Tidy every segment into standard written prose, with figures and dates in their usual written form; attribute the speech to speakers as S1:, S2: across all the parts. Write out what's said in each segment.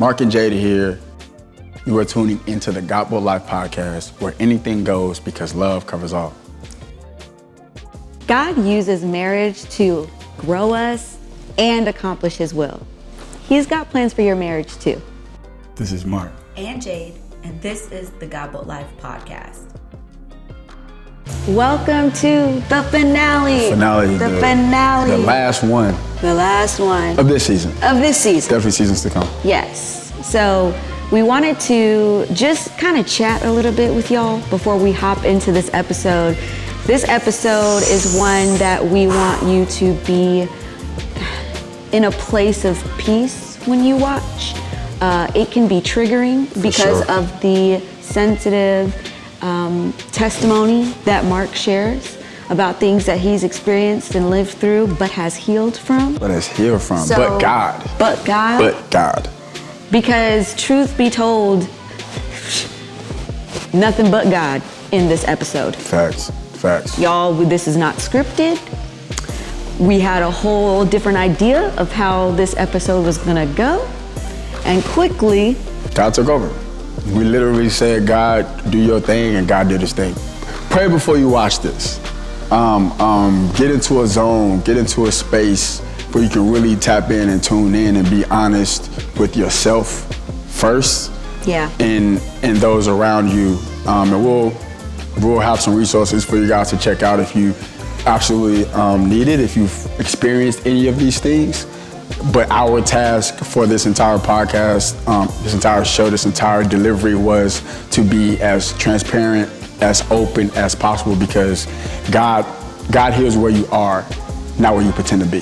S1: Mark and Jade are here. You are tuning into the Godbolt Life podcast, where anything goes because love covers all.
S2: God uses marriage to grow us and accomplish His will. He's got plans for your marriage too.
S1: This is Mark.
S3: And Jade, and this is the Godbolt Life podcast.
S2: Welcome to the finale. The finale.
S1: The last one.
S2: The last one.
S1: Of this season.
S2: Definitely
S1: seasons to come.
S2: Yes. So we wanted to just kind of chat a little bit with y'all before we hop into this episode. This episode is one that we want you to be in a place of peace when you watch. It can be triggering because of the sensitive testimony that Mark shares about things that he's experienced and lived through, but has healed from.
S1: But God.
S2: But God. Because truth be told, nothing but God in this episode.
S1: Facts.
S2: Y'all, this is not scripted. We had a whole different idea of how this episode was gonna go. And quickly,
S1: God took over. We literally said, God, do your thing, and God did his thing. Pray before you watch this. Get into a zone, get into a space where you can really tap in and tune in and be honest with yourself first.
S2: Yeah.
S1: And those around you. And we'll have some resources for you guys to check out if you absolutely need it, if you've experienced any of these things. But our task for this entire podcast, this entire show, this entire delivery was to be as transparent, as open as possible, because God hears where you are, not where you pretend to be.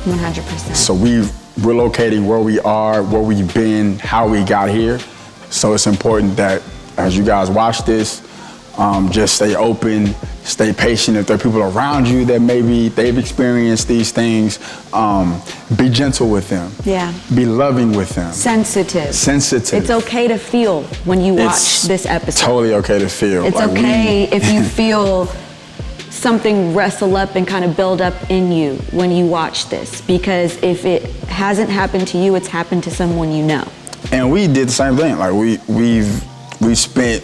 S2: 100%.
S1: So we're locating where we are, where we've been, how we got here. So it's important that as you guys watch this, just stay open, stay patient. If there are people around you that maybe they've experienced these things, be gentle with them.
S2: Yeah.
S1: Be loving with them.
S2: Sensitive. It's okay to feel when you watch this episode.
S1: Totally okay to feel.
S2: It's okay if you feel something wrestle up and kind of build up in you when you watch this, because if it hasn't happened to you, it's happened to someone you know.
S1: And we did the same thing. Like we spent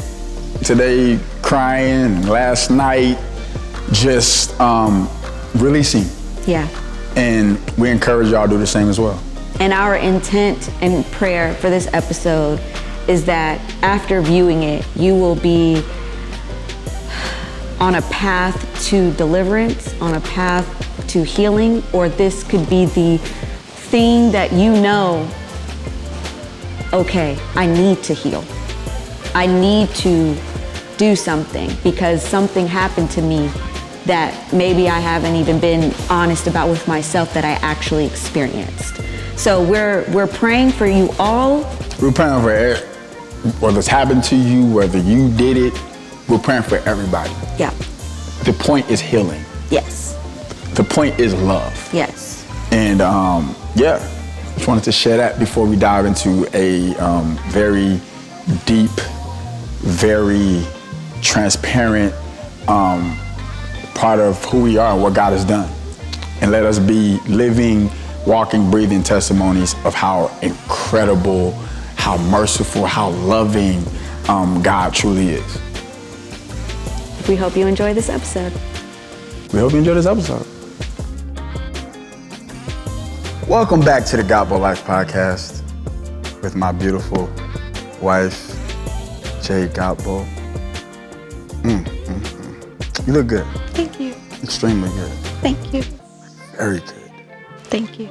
S1: today crying, last night just releasing.
S2: Yeah.
S1: And we encourage y'all to do the same as well.
S2: And our intent and prayer for this episode is that after viewing it, you will be on a path to deliverance, on a path to healing, or this could be the thing that you know, okay, I need to heal. I need to do something because something happened to me that maybe I haven't even been honest about with myself that I actually experienced. So we're praying for you all. We're
S1: praying for whether it's happened to you, whether you did it. We're praying for everybody.
S2: Yeah.
S1: The point is healing.
S2: Yes.
S1: The point is love.
S2: Yes.
S1: And just wanted to share that before we dive into a very deep, very transparent part of who we are and what God has done. And let us be living, walking, breathing testimonies of how incredible, how merciful, how loving God truly is.
S2: We hope you enjoy this episode.
S1: Welcome back to the Godbolt Life podcast with my beautiful wife, Jade Godbolt. You look good.
S2: Thank you.
S1: Extremely good.
S2: Thank you.
S1: Very good.
S2: Thank you.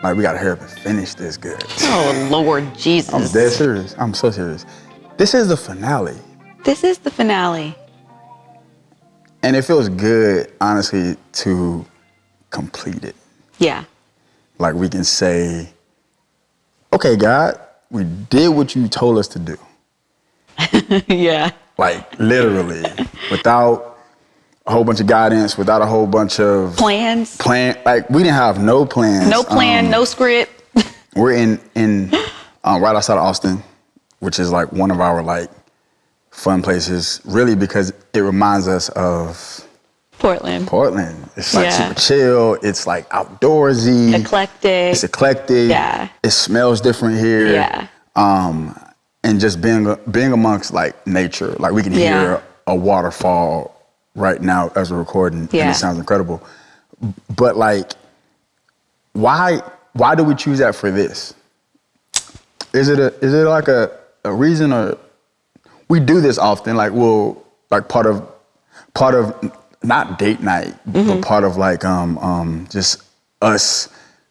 S1: Like, we gotta hurry up and finish this good.
S2: Oh, Lord Jesus.
S1: I'm dead serious. I'm so serious. This is the finale. And it feels good, honestly, to complete it.
S2: Yeah.
S1: Like, we can say, okay, God, we did what you told us to do.
S2: Yeah.
S1: Like, literally, without a whole bunch of guidance, without a whole bunch of
S2: plans.
S1: Like, we didn't have no plans.
S2: No plan, no script.
S1: We're in right outside of Austin, which is like one of our like fun places, really, because it reminds us of
S2: Portland.
S1: It's like super chill. It's like outdoorsy.
S2: Eclectic.
S1: It's eclectic.
S2: Yeah.
S1: It smells different here.
S2: Yeah.
S1: And just being amongst like nature. Like we can hear a waterfall right now as we're recording, and it sounds incredible. But like, why do we choose that for this? Is it like a reason, or we do this often? Like part of not date night, but part of like just us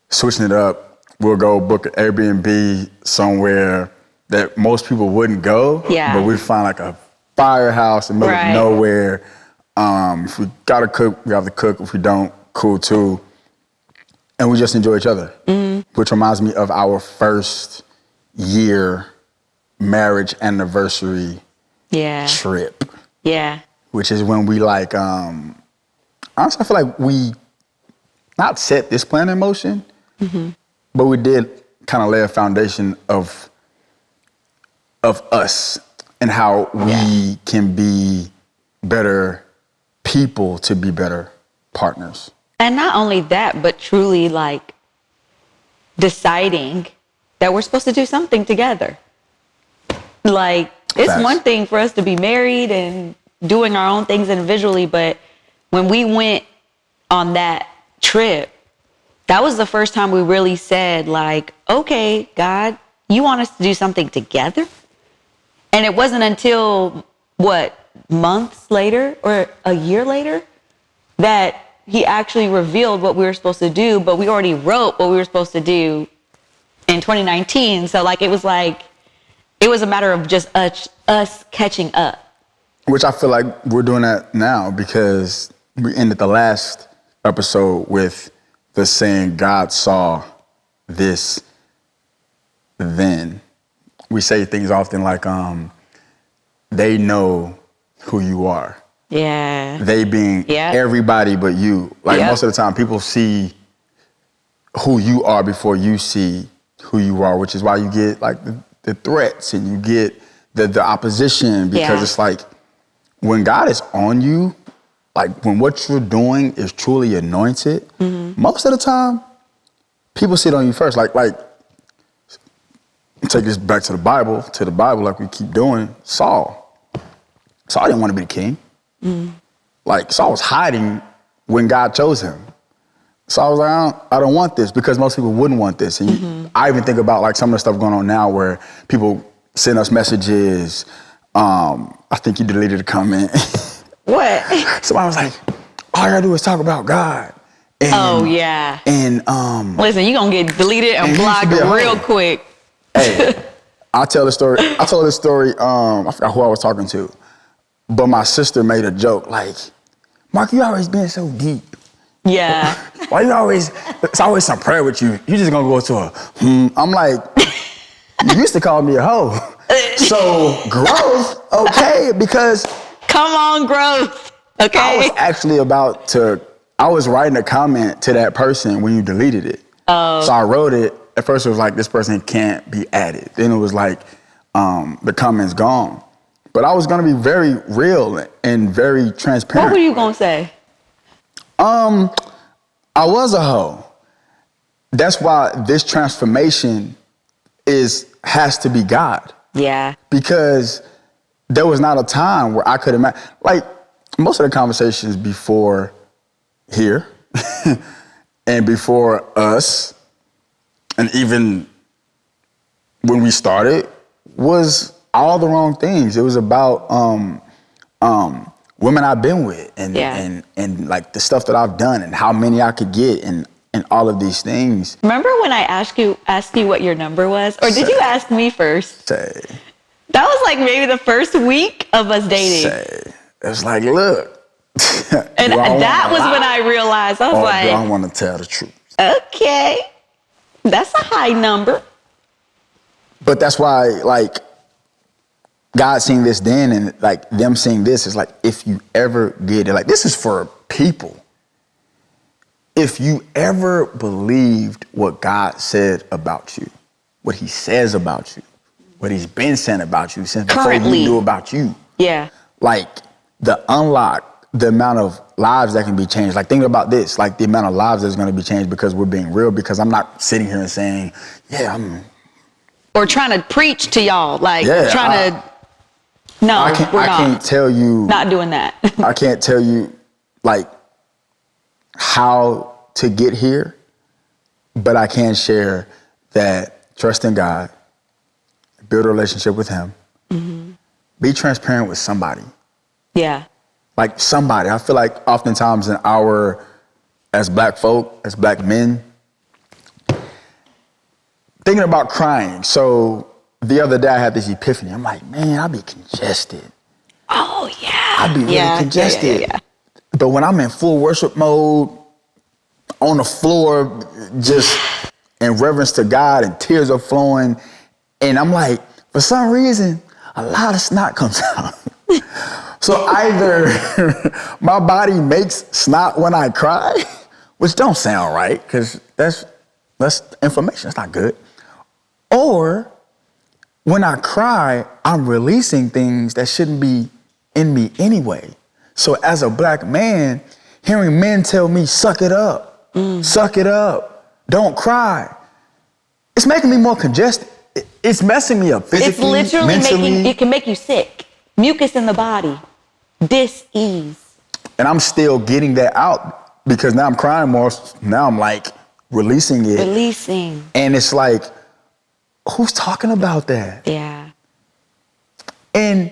S1: switching it up. We'll go book an Airbnb somewhere that most people wouldn't go, but we find like a firehouse in the middle of nowhere. If we gotta cook, we have to cook. If we don't, cool too. And we just enjoy each other, which reminds me of our first year marriage anniversary trip.
S2: Yeah.
S1: Which is when we like, honestly, I feel like we not set this plan in motion, but we did kind of lay a foundation of us and how we can be better people to be better partners.
S2: And not only that, but truly like deciding that we're supposed to do something together. Like, it's one thing for us to be married and doing our own things individually, but when we went on that trip, that was the first time we really said like, okay, God, you want us to do something together? And it wasn't until months later or a year later that he actually revealed what we were supposed to do, but we already wrote what we were supposed to do in 2019. So like, it was a matter of just us catching up.
S1: Which I feel like we're doing that now, because we ended the last episode with the saying, God saw this then. We say things often like, they know who you are.
S2: Yeah.
S1: They being everybody but you. Like most of the time, people see who you are before you see who you are, which is why you get like the threats and you get the opposition, because it's like when God is on you, like when what you're doing is truly anointed, most of the time, people sit on you first. Like take this back to the Bible like we keep doing. Saul didn't want to be the king. Like Saul was hiding when God chose him. Saul was like, I don't want this, because most people wouldn't want this. And I even think about like some of the stuff going on now where people send us messages. I think you deleted a comment.
S2: What?
S1: Somebody was like, all I gotta do is talk about God. And, And
S2: listen, you're gonna get deleted and blocked real quick.
S1: Hey, I told this story. I forgot who I was talking to. But my sister made a joke like, Mark, you always been so deep.
S2: Yeah.
S1: Why it's always some prayer with you. You just gonna go to I'm like, you used to call me a hoe. So growth, okay, because.
S2: Come on, growth, okay.
S1: I was actually I was writing a comment to that person when you deleted it. Oh. So I wrote it. At first it was like, this person can't be added. Then it was like, the comment's gone. But I was gonna be very real and very transparent.
S2: What were you gonna say?
S1: I was a hoe. That's why this transformation has to be God.
S2: Yeah.
S1: Because there was not a time where I could imagine, like most of the conversations before here and before us, and even when we started, was all the wrong things. It was about women I've been with and like the stuff that I've done and how many I could get and all of these things.
S2: Remember when I asked you what your number was? Or did you ask me first?
S1: Say.
S2: That was like maybe the first week of us dating.
S1: Say. It was like, look.
S2: And that was when I realized, I was like,
S1: do I want to tell the truth?
S2: Okay. That's a high number.
S1: But that's why, like, God seeing this then and like them seeing this is like, if you ever get it, like this is for people. If you ever believed what God said about you, what he says about you, what he's been saying about you since before he knew about you.
S2: Yeah.
S1: Like the unlock the amount of lives that can be changed. Like, think about this, like the amount of lives that's going to be changed because we're being real, because I'm not sitting here and saying,
S2: or trying to preach to y'all, like
S1: I can't tell you.
S2: Not doing that.
S1: I can't tell you, like, how to get here, but I can share that trust in God, build a relationship with Him, be transparent with somebody.
S2: Yeah.
S1: Like somebody. I feel like oftentimes as black folk, as black men, thinking about crying. So the other day I had this epiphany. I'm like, man, I be congested.
S2: Oh, yeah.
S1: I be really congested. Yeah. But when I'm in full worship mode, on the floor, just in reverence to God, and tears are flowing, and I'm like, for some reason, a lot of snot comes out. So either my body makes snot when I cry, which don't sound right, because that's inflammation, that's not good. Or when I cry, I'm releasing things that shouldn't be in me anyway. So as a black man, hearing men tell me, suck it up, don't cry, it's making me more congested. It's messing me up physically,
S2: it's literally
S1: mentally.
S2: It can make you sick. Mucus in the body, dis-ease.
S1: And I'm still getting that out because now I'm crying more. Now I'm like releasing it. And it's like, who's talking about that?
S2: Yeah.
S1: And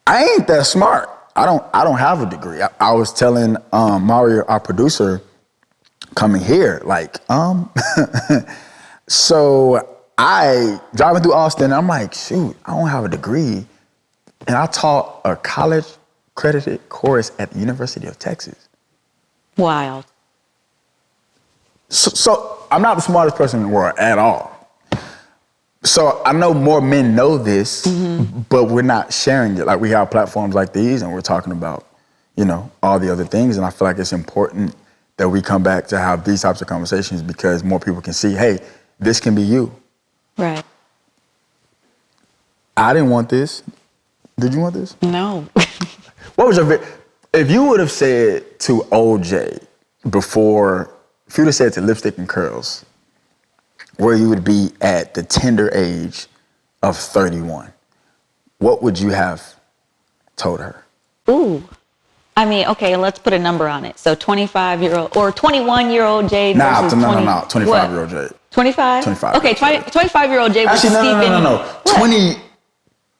S1: I ain't that smart. I don't have a degree. I was telling Mario, our producer, coming here, like, so I driving through Austin, I'm like, shoot, I don't have a degree. And I taught a college accredited course at the University of Texas.
S2: Wild.
S1: So I'm not the smartest person in the world at all. So I know more men know this, but we're not sharing it. Like, we have platforms like these and we're talking about, all the other things. And I feel like it's important that we come back to have these types of conversations because more people can see, hey, this can be you.
S2: Right.
S1: I didn't want this. Did you want this?
S2: No.
S1: What was if you would have said to old Jade before, if you would have said to Lipstick and Curls, where you would be at the tender age of 31, what would you have told her?
S2: Ooh. I mean, okay, let's put a number on it. So 25-year-old or 21-year-old Jade versus
S1: 25-year-old Jade.
S2: 25?
S1: 25.
S2: Okay, 25-year-old Jade was
S1: Actually, no.
S2: What?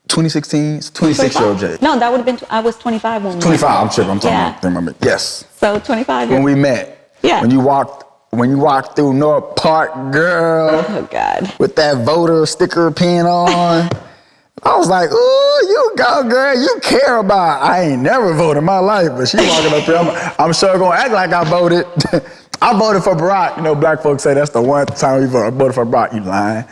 S1: 2016, 26-year-old Jade.
S2: No, that would have been, I was 25 when we
S1: 25,
S2: met.
S1: I'm tripping, I'm talking about, yes.
S2: So 25.
S1: When we met.
S2: Yeah.
S1: When you walked through North Park, girl.
S2: Oh, God.
S1: With that voter sticker pin on. I was like, ooh, you go, girl, you care about. I ain't never voted in my life, but she walking up here, I'm sure gonna act like I voted. I voted for Barack. Black folks say that's the one time you vote. I voted for Barack, you lying.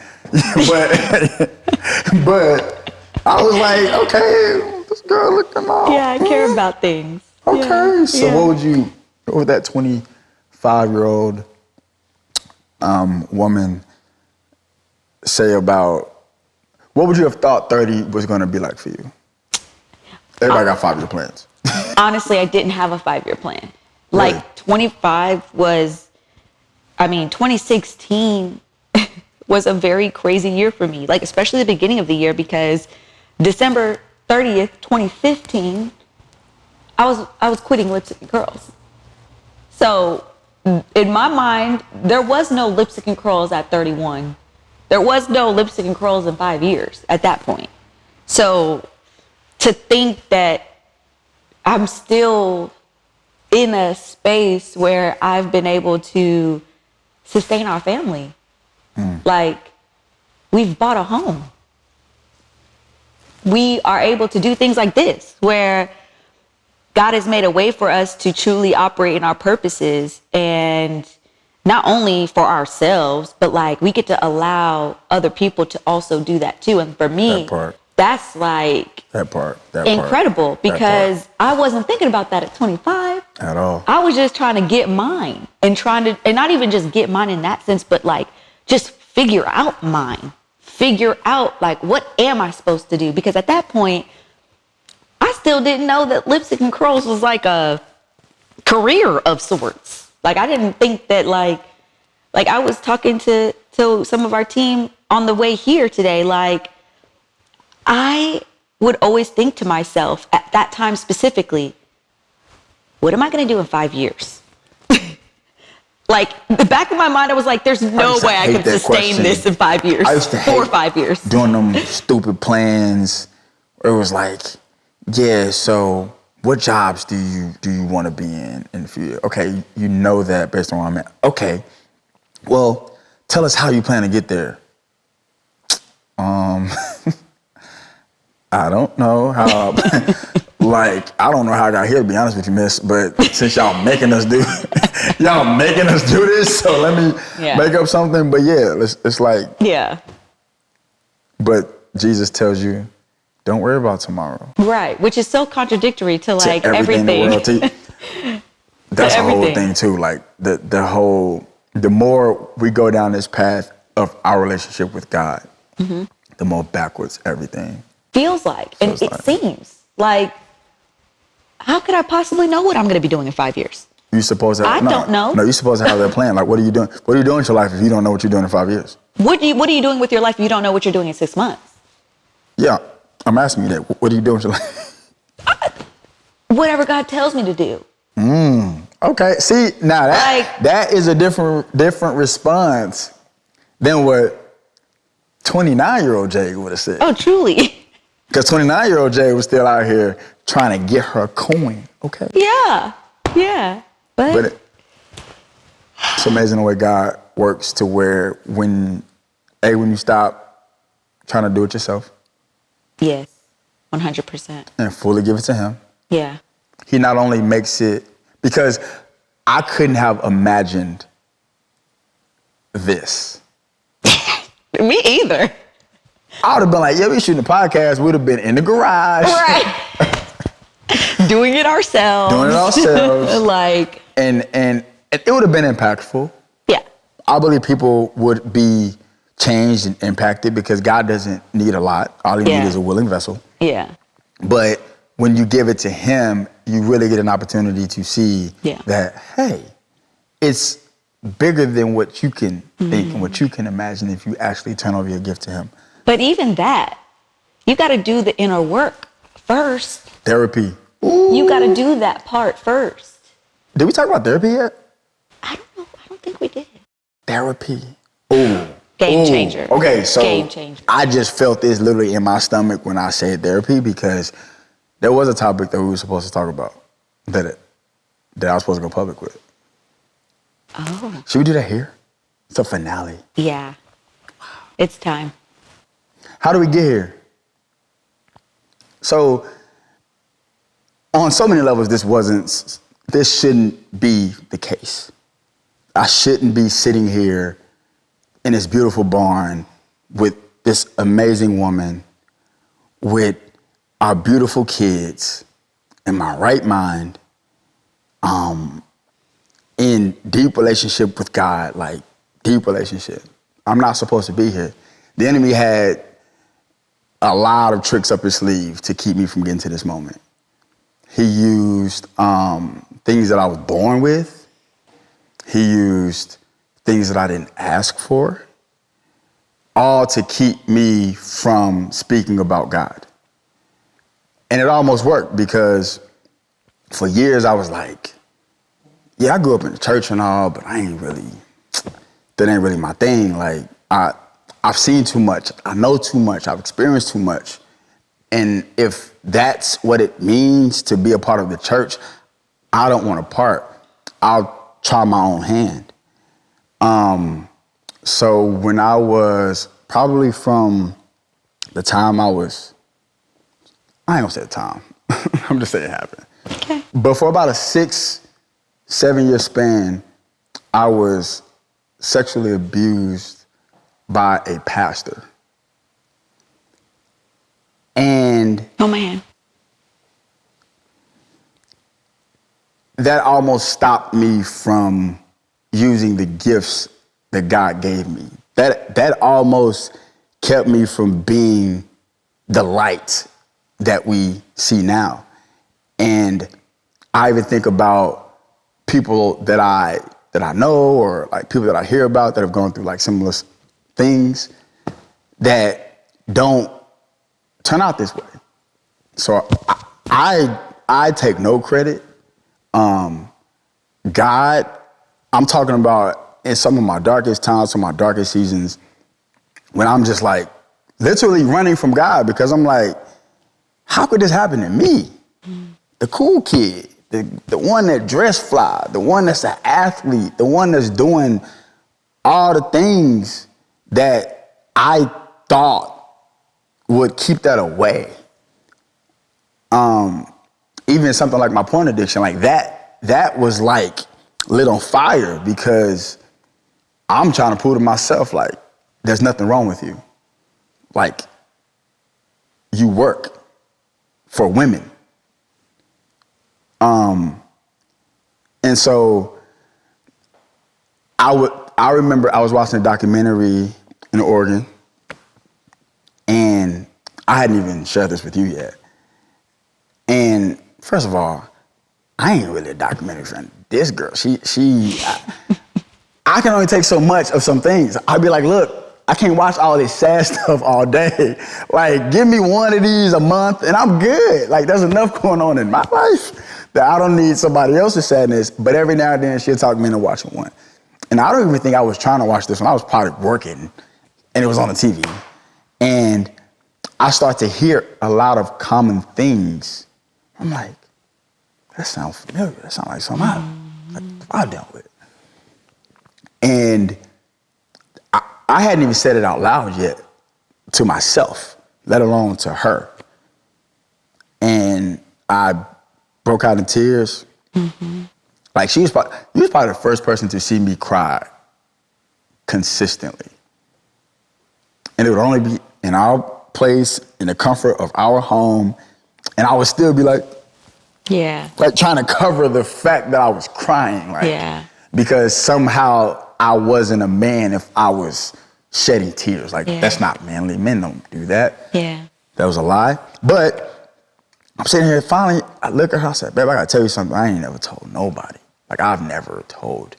S1: but I was like, okay, this girl looking all.
S2: Yeah, I care about things.
S1: Okay,
S2: yeah.
S1: so what would that 25-year-old woman say about, what would you have thought 30 was going to be like for you? Everybody got 5-year plans.
S2: Honestly, I didn't have a 5-year plan.
S1: Really?
S2: Like 2016 was a very crazy year for me. Like, especially the beginning of the year, because December 30th, 2015, I was quitting Lipstick and Curls. So in my mind, there was no Lipstick and Curls at 31. There was no Lipstick and Curls in 5 years at that point. So to think that I'm still in a space where I've been able to sustain our family. Like, we've bought a home. We are able to do things like this, where God has made a way for us to truly operate in our purposes, and not only for ourselves, but like we get to allow other people to also do that too. And for me, that's like incredible, because I wasn't thinking about that at 25
S1: at all.
S2: I was just trying to get mine and not even just get mine in that sense, but like just figure out mine, figure out like, what am I supposed to do? Because at that point, still didn't know that lipstick and curls was like a career of sorts. Like, I didn't think that like I was talking to some of our team on the way here today. Like, I would always think to myself at that time specifically, what am I going to do in 5 years? Like, the back of my mind, I was like, there's no way I could sustain this in 5 years.
S4: I used to
S2: 4 or 5 years.
S4: Doing them stupid plans. It was like, yeah, so what jobs do you want to be in the future? Okay, you know that based on what I'm at. Okay, well, tell us how you plan to get there. I don't know how. Like, I don't know how I got here, to be honest with you, miss. But since y'all making us do this, so let me make up something. But yeah, it's like, But Jesus tells you, don't worry about tomorrow.
S2: Right, which is so contradictory to like everything.
S4: In the world, that's the whole thing too. Like the more we go down this path of our relationship with God, the more backwards everything
S2: feels like. And it seems like, how could I possibly know what I'm going to be doing in 5 years?
S4: You supposed to have,
S2: I don't know.
S4: No, you're supposed to have that plan. Like, what are you doing? What are you doing with your life if you don't know what you're doing in 5 years?
S2: What are you doing with your life if you don't know what you're doing in 6 months?
S4: Yeah, I'm asking you that. What are you doing with your life?
S2: Whatever God tells me to do.
S4: Okay. See, now that is a different response than what 29-year-old Jade would have said.
S2: Oh, truly.
S4: Because 29-year-old Jade was still out here trying to get her coin. Okay.
S2: Yeah. But
S4: it's amazing the way God works to where when you stop trying to do it yourself.
S2: Yes, 100%.
S4: And fully give it to him.
S2: Yeah.
S4: He not only makes it, because I couldn't have imagined this.
S2: Me either.
S4: I would have been like, yeah, we shooting a podcast. We'd have been in the garage.
S2: Right. Doing it ourselves. Like.
S4: And it would have been impactful.
S2: Yeah.
S4: I believe people would be changed and impacted because God doesn't need a lot. All he needs is a willing vessel.
S2: Yeah.
S4: But when you give it to him, you really get an opportunity to see that, hey, it's bigger than what you can think and what you can imagine if you actually turn over your gift to him.
S2: But even that, you got to do the inner work first.
S4: Therapy.
S2: Ooh. You got to do that part first.
S4: Did we talk about therapy yet?
S2: I don't know. I don't think we did.
S4: Therapy. Ooh.
S2: Game changer.
S4: Okay, so
S2: game changer.
S4: I just felt this literally in my stomach when I said therapy because there was a topic that we were supposed to talk about that I was supposed to go public with.
S2: Oh.
S4: Should we do that here? It's a finale.
S2: Yeah. It's time.
S4: How do we get here? So, on so many levels, this shouldn't be the case. I shouldn't be sitting here in this beautiful barn with this amazing woman, with our beautiful kids, in my right mind, in deep relationship with God, like deep relationship. I'm not supposed to be here. The enemy had a lot of tricks up his sleeve to keep me from getting to this moment. He used things that I was born with. He used things that I didn't ask for, all to keep me from speaking about God. And it almost worked because for years I was like, yeah, I grew up in the church and all, but that ain't really my thing. Like, I've seen too much. I know too much. I've experienced too much. And if that's what it means to be a part of the church, I don't want a part. I'll try my own hand. So when I was probably from the time I ain't gonna say the time. I'm just saying it happened.
S2: Okay.
S4: But for about a 6-7 year span, I was sexually abused by a pastor. And
S2: oh man,
S4: that almost stopped me from using the gifts that God gave me. That almost kept me from being the light that we see now. And I even think about people that I know, or like people that I hear about that have gone through like similar things that don't turn out this way. So I take no credit. God, I'm talking about in some of my darkest times, some of my darkest seasons, when I'm just like literally running from God, because I'm like, how could this happen to me? The cool kid, the one that dress fly, the one that's an athlete, the one that's doing all the things that I thought would keep that away. Even something like my porn addiction, like that was like lit on fire, because I'm trying to prove to myself, like, there's nothing wrong with you. Like, you work for women. And so I remember I was watching a documentary in Oregon, and I hadn't even shared this with you yet. And first of all, I ain't really a documentary fan. This girl, I can only take so much of some things. I'd be like, look, I can't watch all this sad stuff all day. Like, give me one of these a month and I'm good. Like, there's enough going on in my life that I don't need somebody else's sadness. But every now and then she'll talk me into watching one. And I don't even think I was trying to watch this one. I was probably working and it was on the TV. And I start to hear a lot of common things. I'm like, that sounds familiar. That sounds like something I've dealt with. And I hadn't even said it out loud yet to myself, let alone to her. And I broke out in tears. Mm-hmm. Like, you was probably the first person to see me cry consistently. And it would only be in our place, in the comfort of our home. And I would still be like,
S2: yeah,
S4: like trying to cover the fact that I was crying. Like,
S2: yeah.
S4: Because somehow I wasn't a man if I was shedding tears. Like, that's not manly. Men don't do that. Yeah. That was a lie. But I'm sitting here, finally, I look at her, I said, babe, I gotta tell you something I ain't never told nobody. Like, I've never told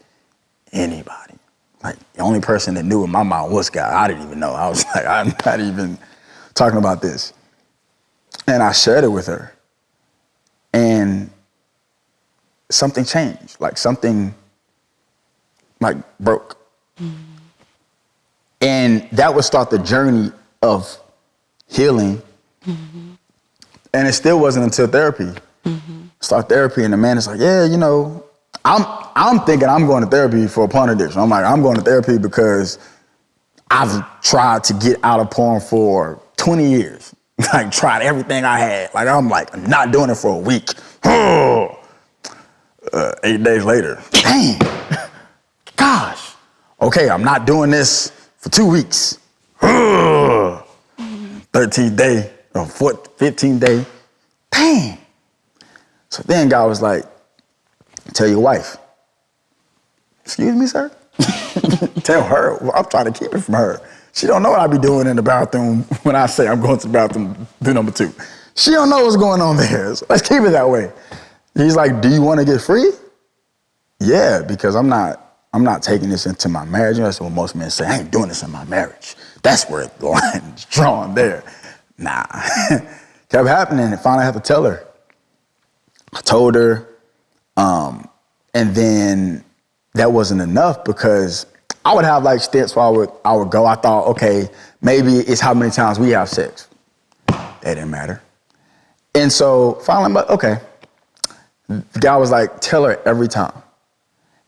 S4: anybody. Like, the only person that knew in my mind was God. I didn't even know. I was like, I'm not even talking about this. And I shared it with her. And something changed. Like, something, like, broke. Mm-hmm. And that would start the journey of healing. Mm-hmm. And it still wasn't until therapy. Mm-hmm. Start therapy, and the man is like, yeah, you know, I'm thinking I'm going to therapy for a porn addiction. I'm like, I'm going to therapy because I've tried to get out of porn for 20 years. Like, tried everything I had. Like, I'm like, not doing it for a week. 8 days later, dang, gosh. Okay, I'm not doing this for 2 weeks. 13th day, or 15th day, dang. So then God was like, tell your wife. Excuse me, sir? Tell her. Well, I'm trying to keep it from her. She don't know what I be doing in the bathroom when I say I'm going to the bathroom, do number 2. She don't know what's going on there. So let's keep it that way. He's like, do you want to get free? Yeah, because I'm not taking this into my marriage. That's what most men say. I ain't doing this in my marriage. That's where the line is drawn there. Nah. Kept happening, and finally I had to tell her. I told her, and then that wasn't enough, because I would have like stints where I would go. I thought, okay, maybe it's how many times we have sex. That didn't matter. And so finally, I'm like, okay. The guy was like, tell her every time.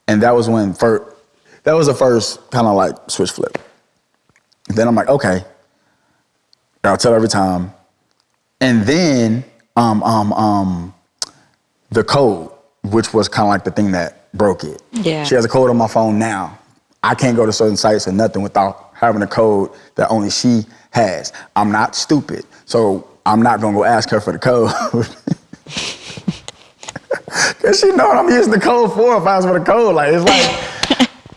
S4: And that was that was the first kind of like switch flip. Then I'm like, okay, I'll tell her every time. And then the code, which was kind of like the thing that broke it. Yeah. She has a code on my phone now. I can't go to certain sites or nothing without having a code that only she has. I'm not stupid, so I'm not gonna go ask her for the code. Cause she know what I'm using the code for if I ask for the code. Like, it's like,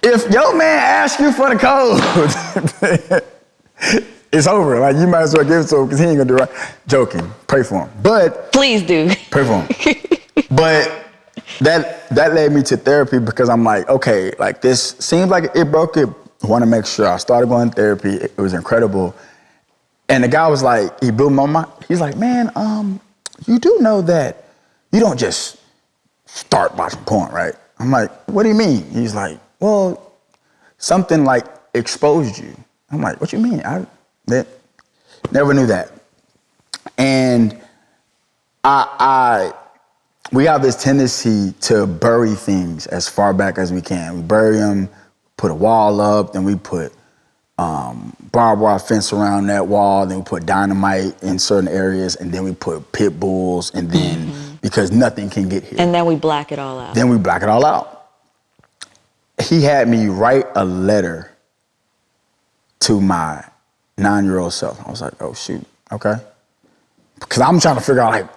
S4: if your man asks you for the code, it's over. Like, you might as well give it to him because he ain't gonna do right. Joking. Pray for him. But
S2: Please do.
S4: pray for him. But that led me to therapy because I'm like, okay, like this seems like it broke it. I want to make sure. I started going to therapy. It was incredible. And the guy was like, he blew my mind. He's like, man, you do know that you don't just start watching porn, right? I'm like, what do you mean? He's like, well, something like exposed you. I'm like, what you mean? I never knew that. And we have this tendency to bury things as far back as we can. We bury them, put a wall up, then we put barbed wire fence around that wall, then we put dynamite in certain areas, and then we put pit bulls, and then because nothing can get here.
S2: And then we black it all out.
S4: Then we black it all out. He had me write a letter to my 9-year-old self. I was like, oh shoot, okay. Because I'm trying to figure out, like,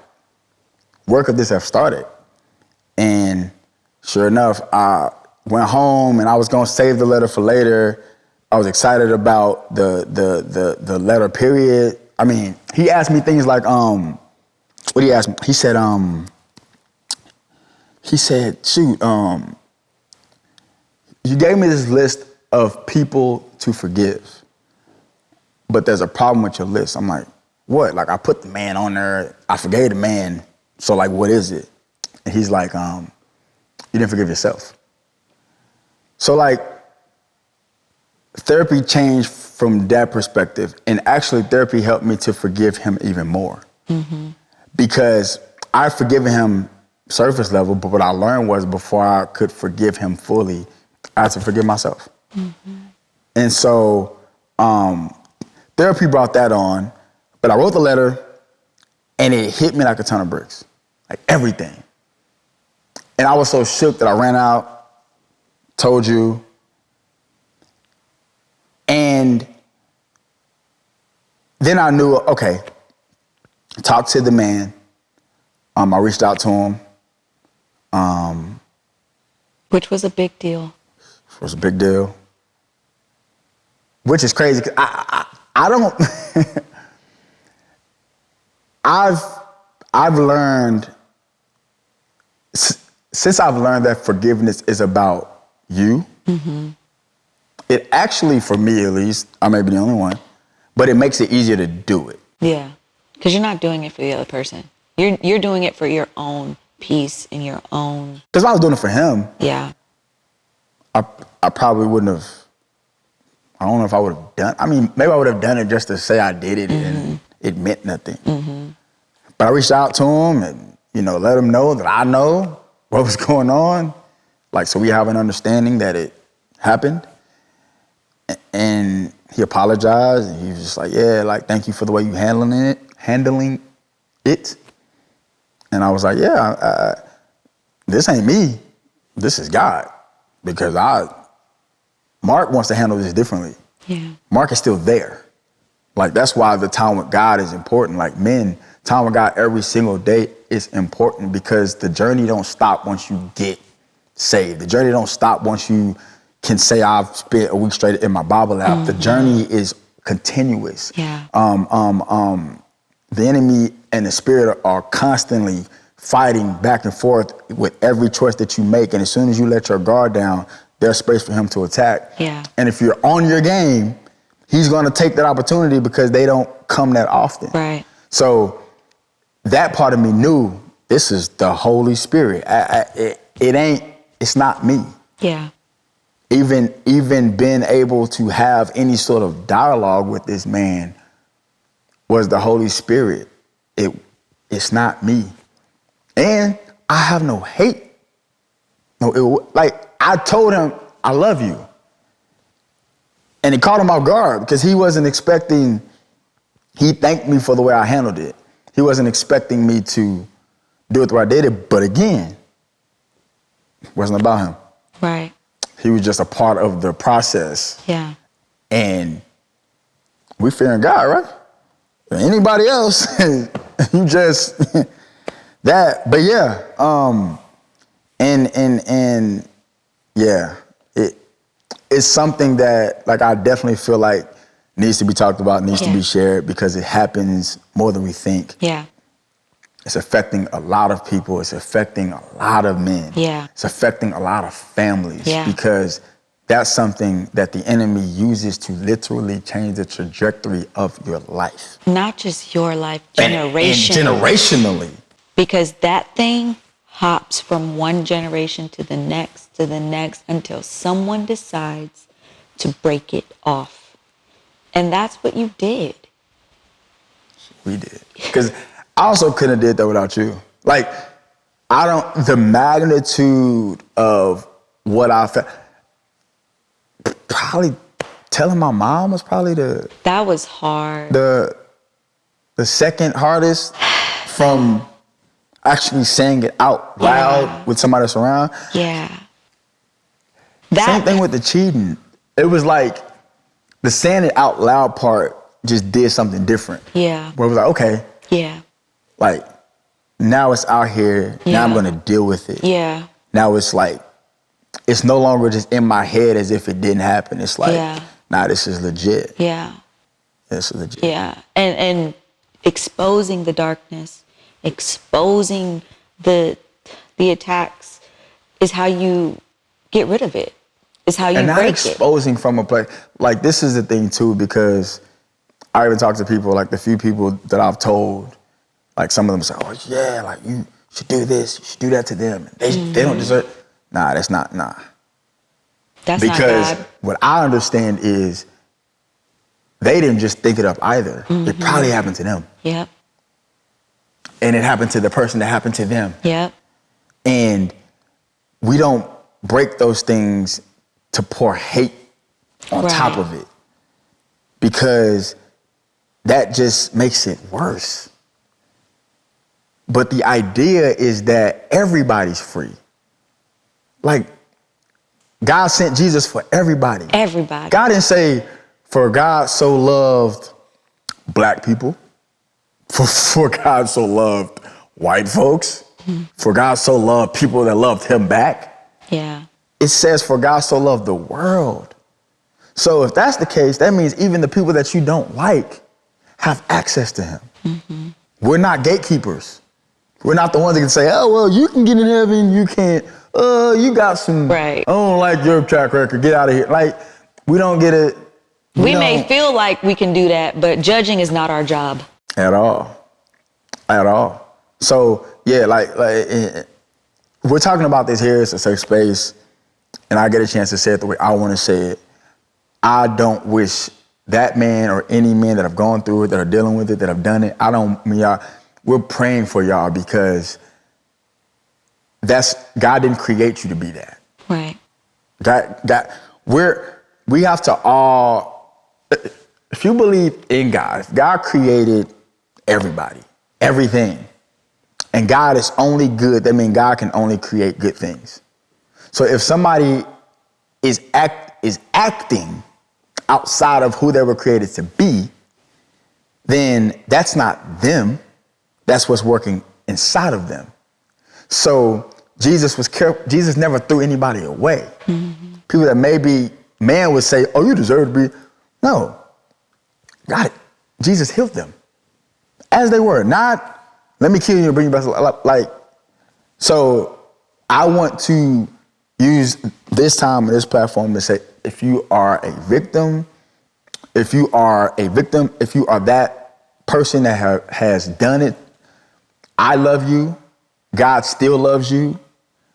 S4: where could this have started? And sure enough, I went home and I was gonna save the letter for later. I was excited about the letter period. I mean, he asked me things like, what did he ask me? He said, shoot, you gave me this list of people to forgive, but there's a problem with your list. I'm like, what? Like, I put the man on there, I forgave the man, so like, what is it? And he's like, you didn't forgive yourself. So like, therapy changed from that perspective, and actually therapy helped me to forgive him even more. Because I've forgiven him surface level, but what I learned was before I could forgive him fully, I had to forgive myself. And so therapy brought that on, but I wrote the letter and it hit me like a ton of bricks, like everything. And I was so shook that I ran out, told you, and then I knew, okay, talk to the man. I reached out to him.
S2: Which was a big deal.
S4: It was a big deal. Which is crazy, 'cause I don't, I've learned, since I've learned that forgiveness is about you, it actually, for me at least, I may be the only one, but it makes it easier to do it.
S2: Yeah, because you're not doing it for the other person. You're doing it for your own peace and your own.
S4: Because if I was doing it for him,
S2: Yeah.
S4: I probably wouldn't have, I don't know if I would have done, I mean, maybe I would have done it just to say I did it and it meant nothing. But I reached out to him and, let him know that I know what was going on. Like, so we have an understanding that it happened. And he apologized and he was just like, yeah, like, thank you for the way you handling it. And I was like, yeah, this ain't me. This is God. Because Mark wants to handle this differently.
S2: Yeah.
S4: Mark is still there. Like, that's why the time with God is important. Like, men, time with God every single day is important because the journey don't stop once you get saved. The journey don't stop once you can say I've spent a week straight in my Bible app. The journey is continuous.
S2: Yeah.
S4: The enemy and the spirit are constantly fighting back and forth with every choice that you make. And as soon as you let your guard down, there's space for him to attack.
S2: Yeah.
S4: And if you're on your game, he's going to take that opportunity because they don't come that often.
S2: Right.
S4: So that part of me knew this is the Holy Spirit. It's not me.
S2: Yeah.
S4: Even being able to have any sort of dialogue with this man was the Holy Spirit. It's not me. And I have no hate. I told him, I love you. And it caught him off guard because he wasn't expecting, he thanked me for the way I handled it. He wasn't expecting me to do it the way I did it. But again, it wasn't about him.
S2: Right.
S4: He was just a part of the process.
S2: Yeah. And
S4: we fearing God, right? Anybody else, you just that. But yeah, and yeah, it's something that, like, I definitely feel like needs to be talked about, needs to
S2: Yeah.
S4: be shared, because it happens more than we think.
S2: Yeah.
S4: It's affecting a lot of people. It's affecting a lot of men.
S2: Yeah.
S4: It's affecting a lot of families,
S2: Yeah.
S4: because that's something that the enemy uses to literally change the trajectory of your life.
S2: Not just your life,
S4: And
S2: generationally.
S4: generationally.
S2: Because that thing hops from one generation to the next until someone decides to break it off. And that's what you did.
S4: We did. Because I also couldn't have did that without you. Like, the magnitude of what I felt, probably telling my mom was probably
S2: That was hard.
S4: the second hardest, from actually saying it out loud with somebody that's around.
S2: Yeah.
S4: Same thing with the cheating. It was like the saying it out loud part just did something different.
S2: Yeah.
S4: Where it was like, okay,
S2: Yeah.
S4: like now it's out here. Now I'm
S2: Yeah.
S4: gonna deal with it.
S2: Yeah.
S4: Now it's like, it's no longer just in my head as if it didn't happen. It's like,
S2: Yeah.
S4: nah, this is legit.
S2: Yeah.
S4: This is legit.
S2: Yeah. And exposing the darkness, exposing the attacks is how you get rid of it. Is how you
S4: And not
S2: break
S4: exposing from a place. Like, this is the thing too, because I even talk to people, like the few people that I've told, like some of them say, oh yeah, like you should do this, you should do that to them. They don't deserve. Nah, that's not, nah.
S2: That's
S4: Because
S2: not God.
S4: what I understand is they didn't just think it up either. It probably happened to them.
S2: Yep.
S4: And it happened to the person that happened to them.
S2: Yep.
S4: And we don't break those things to pour hate on top of it, because that just makes it worse. But the idea is that everybody's free. Like, God sent Jesus for everybody.
S2: Everybody.
S4: God didn't say, for God so loved black people, for God so loved white folks, for God so loved people that loved him back.
S2: Yeah.
S4: It says, for God so loved the world. So if that's the case, that means even the people that you don't like have access to him. We're not gatekeepers. We're not the ones that can say, oh, well, you can get in heaven, you can't. You got some,
S2: Right.
S4: I don't like your track record, get out of here. Like, we don't get it.
S2: We may feel like we can do that, but judging is not our job.
S4: At all. At all. So, yeah, like we're talking about this here. It's a safe space, and I get a chance to say it the way I want to say it. I don't wish that man or any men that have gone through it, that are dealing with it, that have done it, we're praying for y'all, because God didn't create you to be that.
S2: Right.
S4: We have to all, if you believe in God, if God created everybody, everything, and God is only good, that means God can only create good things. So if somebody is acting outside of who they were created to be, then that's not them. That's what's working inside of them. So Jesus was careful. Jesus never threw anybody away. People that maybe man would say, oh, you deserve to be. No. God, Jesus healed them as they were. Not, let me kill you and bring you back to life. Like, so I want to use this time and this platform to say, if you are a victim, if you are that person that has done it, I love you. God still loves you.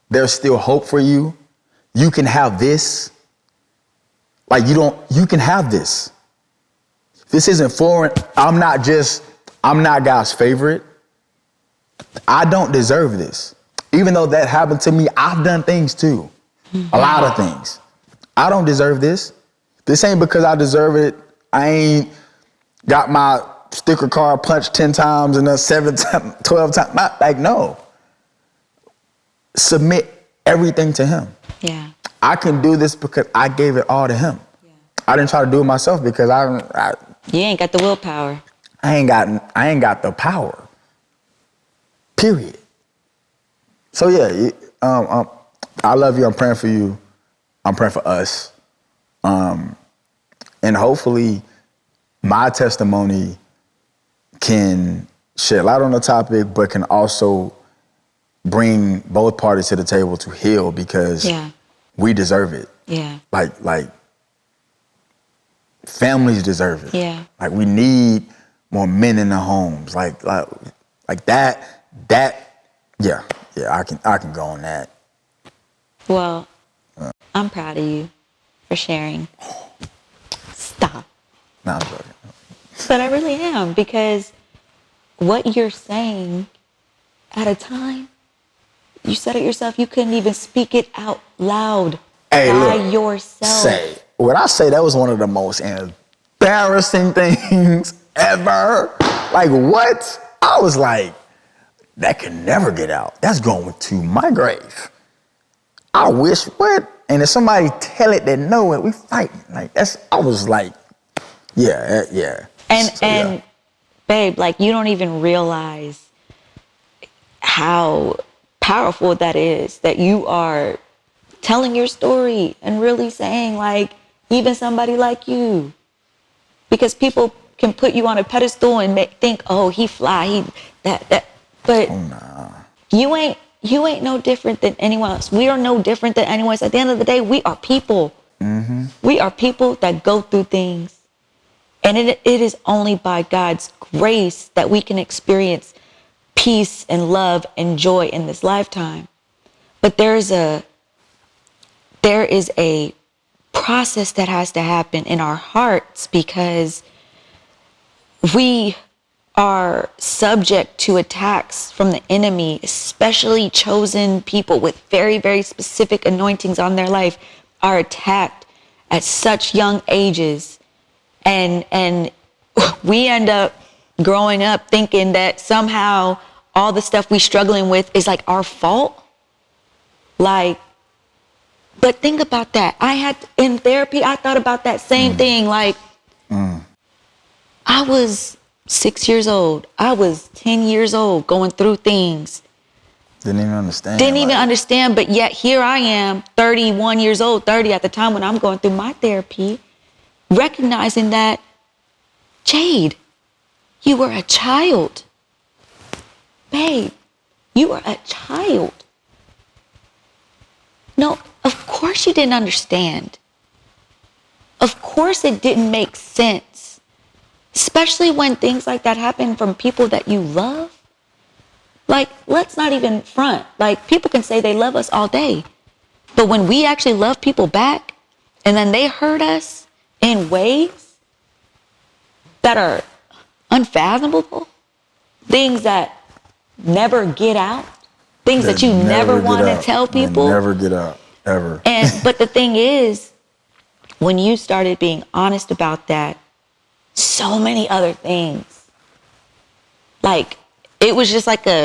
S4: There's still hope for you. You can have this. Like, you can have this. This isn't foreign. I'm not God's favorite. I don't deserve this. Even though that happened to me, I've done things too. A lot of things. I don't deserve this. This ain't because I deserve it. I ain't got my sticker card punched 10 times and then 7 times, 12 times. Not like, no. Submit everything to him. Yeah. I can do this because I gave it all to him. Yeah. I didn't try to do it myself because
S2: you ain't got the willpower.
S4: I ain't got the power. Period. So yeah, I love you. I'm praying for you. I'm praying for us. And hopefully my testimony can shed light on the topic, but can also bring both parties to the table to heal, because we deserve it.
S2: Yeah.
S4: Like families deserve it.
S2: Yeah.
S4: Like we need more men in the homes. Like that. Yeah. I can go on that.
S2: Well, I'm proud of you for sharing. Stop.
S4: No, I'm joking.
S2: But I really am, because what you're saying at a time, you said it yourself, you couldn't even speak it out loud by yourself.
S4: When I say that was one of the most embarrassing things ever, like what? I was like, that can never get out. That's going to my grave. I wish, what? And if somebody tell it, they know it, we fighting. Like I was like, yeah.
S2: And babe, like you don't even realize how powerful that is, that you are telling your story and really saying, like, even somebody like you, because people can put you on a pedestal and think, oh, he fly, that, but you ain't no different than anyone else. We are no different than anyone else. At the end of the day, we are people. Mm-hmm. We are people that go through things. And it is only by God's grace that we can experience peace and love and joy in this lifetime. But there is a process that has to happen in our hearts, because we are subject to attacks from the enemy, especially chosen people with very, very specific anointings on their life are attacked at such young ages. And we end up growing up thinking that somehow all the stuff we're struggling with is like our fault. Like, but think about that. In therapy, I thought about that same thing. Like, I was 6 years old. I was 10 years old going through things.
S4: Didn't even understand.
S2: But yet here I am, 31 years old, 30 at the time when I'm going through my therapy, recognizing that, Jade, you were a child. Babe, you were a child. No, of course you didn't understand. Of course it didn't make sense. Especially when things like that happen from people that you love. Like, let's not even front. Like, people can say they love us all day. But when we actually love people back, and then they hurt us in ways that are unfathomable, things that never get out, things that you never want to tell people.
S4: Never get out, ever.
S2: But the thing is, when you started being honest about that, so many other things, like, it was just like all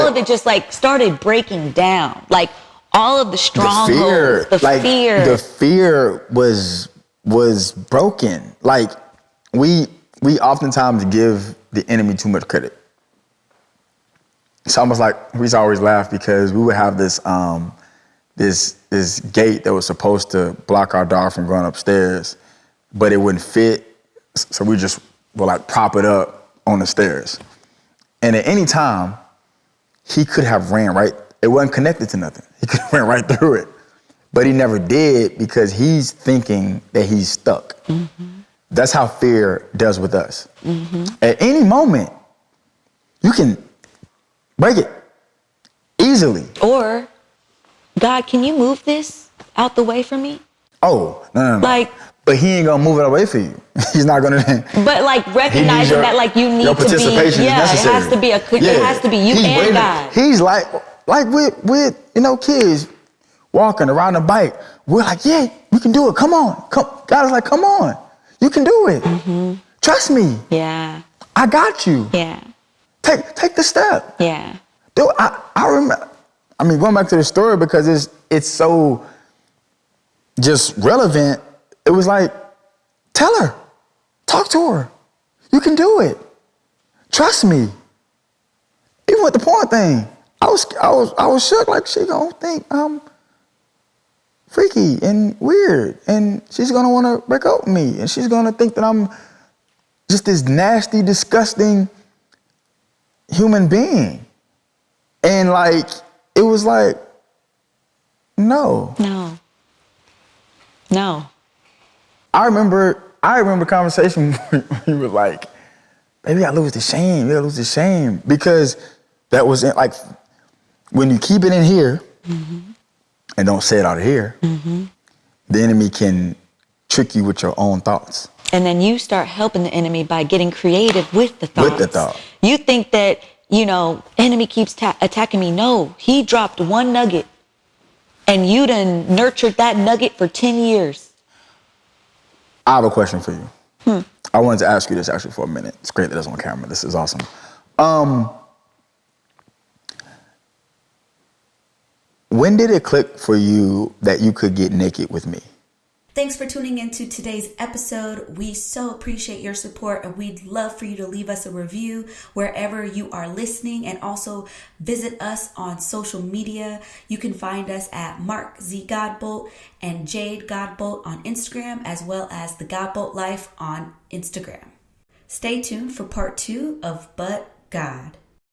S2: of it just like started breaking down. Like, all of the strongholds, the fear.
S4: The fear was broken. Like, we oftentimes give the enemy too much credit. It's almost like, we used to always laugh because we would have this this gate that was supposed to block our dog from going upstairs, but it wouldn't fit. So we just would like prop it up on the stairs. And at any time, he could have ran right. It wasn't connected to nothing. He could have ran right through it. But he never did, because he's thinking that he's stuck. Mm-hmm. That's how fear does with us. Mm-hmm. At any moment, you can break it easily.
S2: Or, God, can you move this out the way from me?
S4: Oh, no.
S2: Like,
S4: but he ain't gonna move it away for you. He's not gonna.
S2: But like recognizing that, like, you need
S4: your
S2: to be.
S4: Participation is necessary.
S2: It has to be it has to be you and God.
S4: He's like with kids walking around the bike. We're like, yeah, we can do it. Come on, come. God is like, come on, you can do it. Mm-hmm. Trust me.
S2: Yeah.
S4: I got you.
S2: Yeah.
S4: Take the step.
S2: Yeah.
S4: Dude, I remember. I mean, going back to the story, because it's so just relevant. It was like, tell her, talk to her. You can do it. Trust me. Even with the porn thing, I was shook. Like, she gonna think I'm freaky and weird, and she's gonna want to break up with me, and she's gonna think that I'm just this nasty, disgusting human being. And like, it was like, no. I remember conversation where he was like, baby, I lose the shame. Because that was it, like, when you keep it in here and don't say it out of here, the enemy can trick you with your own thoughts.
S2: And then you start helping the enemy by getting creative with the thoughts.
S4: With the thought.
S2: You think that, enemy keeps attacking me. No, he dropped one nugget and you done nurtured that nugget for 10 years.
S4: I have a question for you. I wanted to ask you this actually for a minute. It's great that it's on camera. This is awesome. When did it click for you that you could get naked with me?
S3: Thanks for tuning into today's episode. We so appreciate your support, and we'd love for you to leave us a review wherever you are listening, and also visit us on social media. You can find us at Mark Z Godbolt and Jade Godbolt on Instagram, as well as the Godbolt Life on Instagram. Stay tuned for part 2 of But God.